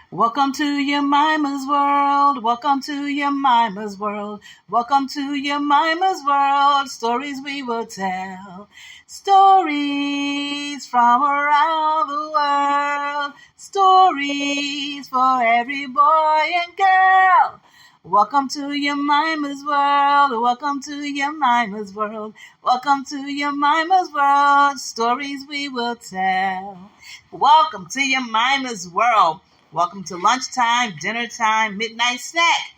Welcome to your mama's world. Welcome to your mama's world. Welcome to your mama's world. Stories we will tell. Stories from around the world. Stories for every boy and girl. Welcome to your mama's world. Welcome to your mama's world. Welcome to your mama's world. Stories we will tell. Welcome to your mama's world. Welcome to lunchtime, dinner time, midnight snack,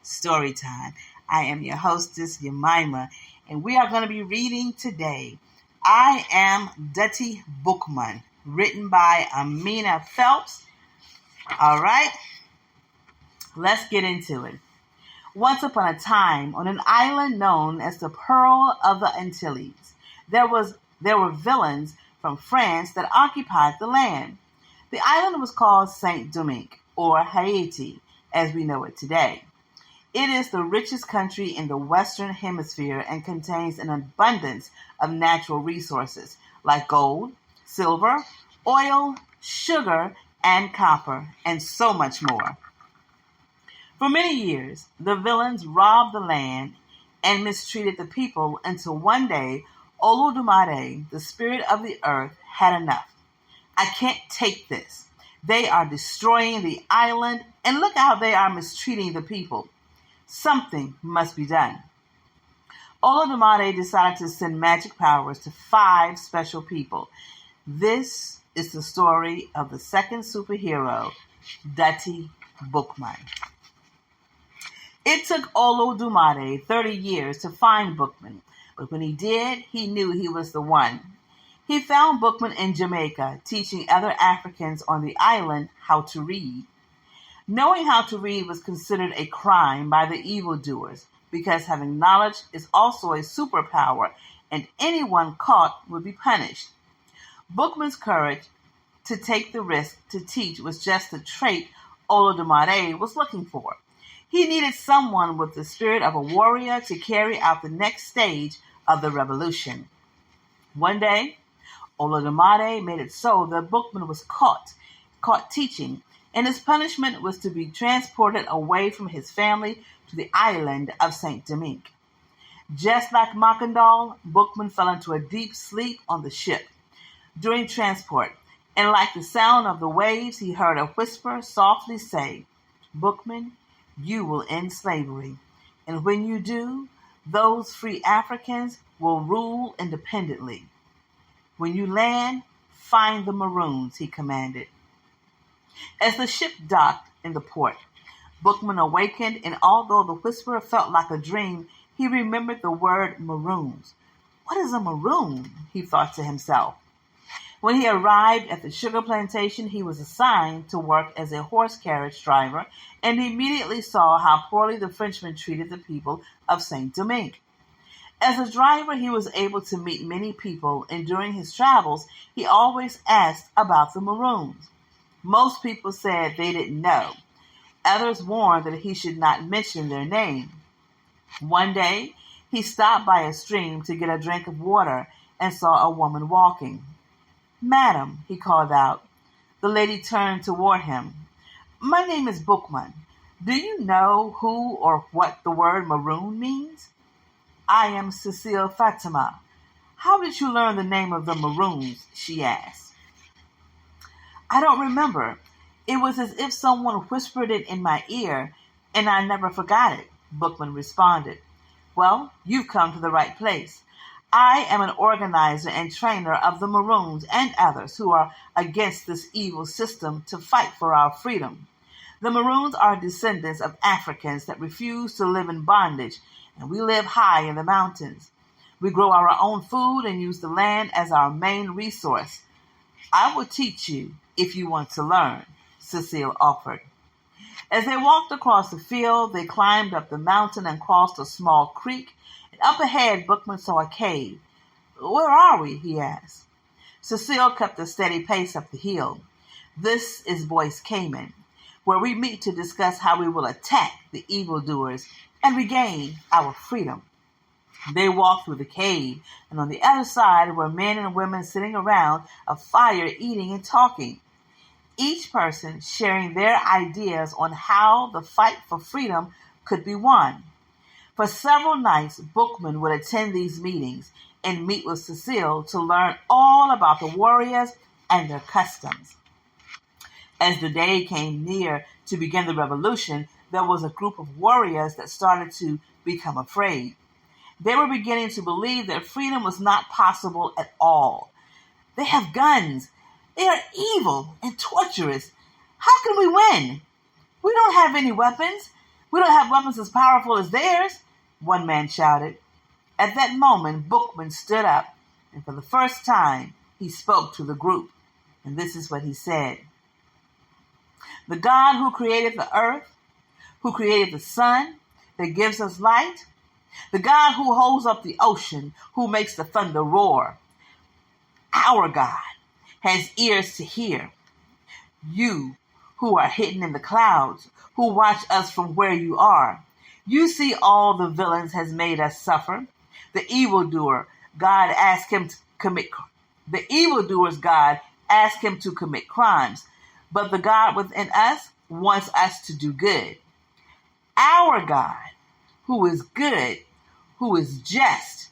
story time. I am your hostess, Yemima, and we are going to be reading today. I Am Dutty Boukman, written by Amina Phelps. All right, let's get into it. Once upon a time, on an island known as the Pearl of the Antilles, there were villains from France that occupied the land. The island was called Saint Domingue, or Haiti, as we know it today. It is the richest country in the Western Hemisphere and contains an abundance of natural resources like gold, silver, oil, sugar, and copper, and so much more. For many years, the villains robbed the land and mistreated the people until one day, Olodumare, the spirit of the earth, had enough. I can't take this. They are destroying the island, and look how they are mistreating the people. Something must be done. Olodumare decided to send magic powers to 5 special people. This is the story of the second superhero, Dutty Boukman. It took Olodumare 30 years to find Boukman, but when he did, he knew he was the one. He found Boukman in Jamaica, teaching other Africans on the island how to read. Knowing how to read was considered a crime by the evildoers, because having knowledge is also a superpower, and anyone caught would be punished. Boukman's courage to take the risk to teach was just the trait Olodumare was looking for. He needed someone with the spirit of a warrior to carry out the next stage of the revolution. One day, Olodumare made it so that Boukman was caught teaching, and his punishment was to be transported away from his family to the island of Saint Domingue. Just like Makandal, Boukman fell into a deep sleep on the ship during transport, and like the sound of the waves, he heard a whisper softly say, "Boukman, you will end slavery, and when you do, those free Africans will rule independently. When you land, find the Maroons," he commanded. As the ship docked in the port, Boukman awakened, and although the whisper felt like a dream, he remembered the word Maroons. What is a Maroon? He thought to himself. When he arrived at the sugar plantation, he was assigned to work as a horse carriage driver and immediately saw how poorly the Frenchmen treated the people of Saint Domingue. As a driver, he was able to meet many people, and during his travels, he always asked about the Maroons. Most people said they didn't know. Others warned that he should not mention their name. One day, he stopped by a stream to get a drink of water and saw a woman walking. "Madam," he called out. The lady turned toward him. "My name is Boukman. Do you know who or what the word maroon means?" "I am Cecile Fatima. How did you learn the name of the Maroons?" she asked. "I don't remember. It was as if someone whispered it in my ear, and I never forgot it," Boukman responded. "Well, you've come to the right place. I am an organizer and trainer of the Maroons and others who are against this evil system to fight for our freedom. The Maroons are descendants of Africans that refuse to live in bondage, and we live high in the mountains. We grow our own food and use the land as our main resource. I will teach you if you want to learn," Cecile offered. As they walked across the field, they climbed up the mountain and crossed a small creek, and up ahead Boukman saw a cave. "Where are we?" he asked. Cecile kept a steady pace up the hill. "This is Boyce Cayman, where we meet to discuss how we will attack the evildoers and regain our freedom." They walked through the cave, and on the other side were men and women sitting around a fire eating and talking. each person sharing their ideas on how the fight for freedom could be won. For several nights, Boukman would attend these meetings and meet with Cecile to learn all about the warriors and their customs. As the day came near to begin the revolution, there was a group of warriors that started to become afraid. They were beginning to believe that freedom was not possible at all. They have guns. They are evil and torturous. How can we win? We don't have any weapons. We don't have weapons as powerful as theirs, one man shouted. At that moment, Boukman stood up, and for the first time, he spoke to the group. And this is what he said. The God who created the earth, who created the sun that gives us light, the God who holds up the ocean, who makes the thunder roar, our God has ears to hear. You who are hidden in the clouds, who watch us from where you are, you see all the villains has made us suffer. The evildoer, God asked him to commit. The evildoer's God asked him to commit crimes, but the God within us wants us to do good. Our God, who is good, who is just,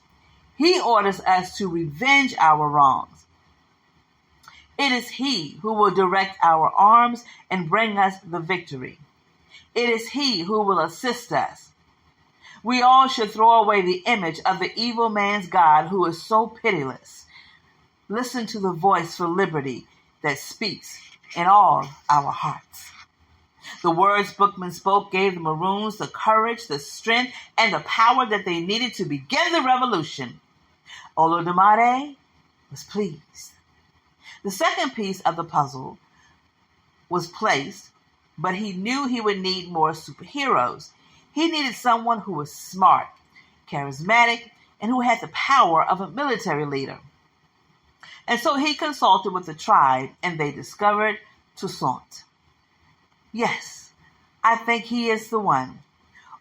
he orders us to revenge our wrongs. It is he who will direct our arms and bring us the victory. It is he who will assist us. We all should throw away the image of the evil man's God who is so pitiless. Listen to the voice for liberty that speaks in all our hearts. The words Boukman spoke gave the Maroons the courage, the strength, and the power that they needed to begin the revolution. Olodumare was pleased. The second piece of the puzzle was placed, but he knew he would need more superheroes. He needed someone who was smart, charismatic, and who had the power of a military leader. And so he consulted with the tribe, and they discovered Toussaint. Yes, I think he is the one.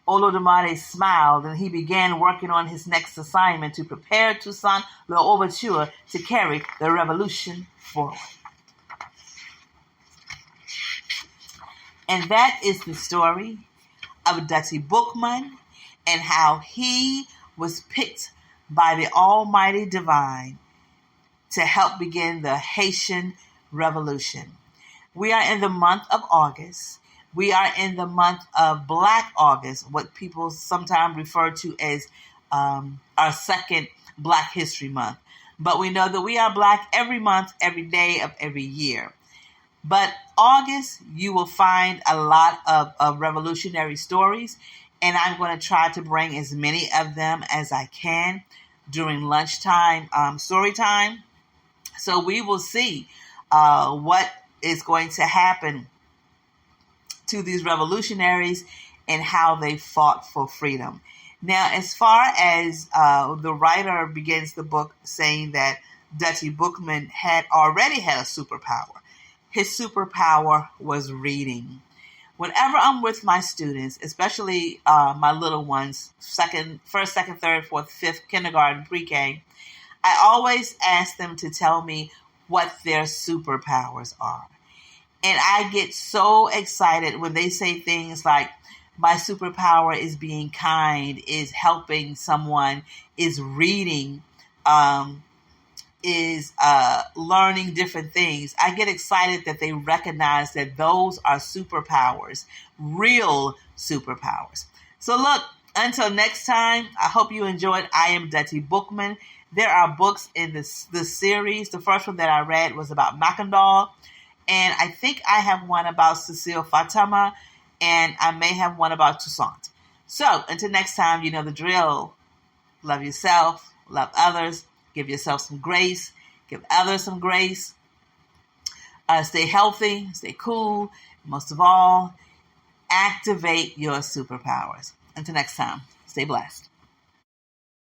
Olodumare smiled, and he began working on his next assignment to prepare Toussaint Louverture to carry the revolution forward. And that is the story of Dutty Boukman and how he was picked by the Almighty Divine to help begin the Haitian Revolution. We are in the month of August. We are in the month of Black August, what people sometimes refer to as our second Black History Month. But we know that we are Black every month, every day of every year. But August, you will find a lot of revolutionary stories, and I'm going to try to bring as many of them as I can during lunchtime, story time. So we will see what is going to happen to these revolutionaries and how they fought for freedom. Now, as far as the writer begins the book saying that Dutty Boukman had already had a superpower. His superpower was reading. Whenever I'm with my students, especially my little ones, first, second, third, fourth, fifth, kindergarten, pre-K, I always ask them to tell me what their superpowers are. And I get so excited when they say things like, my superpower is being kind, is helping someone, is reading, is learning different things. I get excited that they recognize that those are superpowers, real superpowers. So look, until next time, I hope you enjoyed I Am Dutty Boukman. There are books in this series. The first one that I read was about Mackendal, and I think I have one about Cecile Fatima, and I may have one about Toussaint. So until next time, you know the drill. Love yourself, love others, give yourself some grace, give others some grace. Stay healthy, stay cool. Most of all, activate your superpowers. Until next time, stay blessed.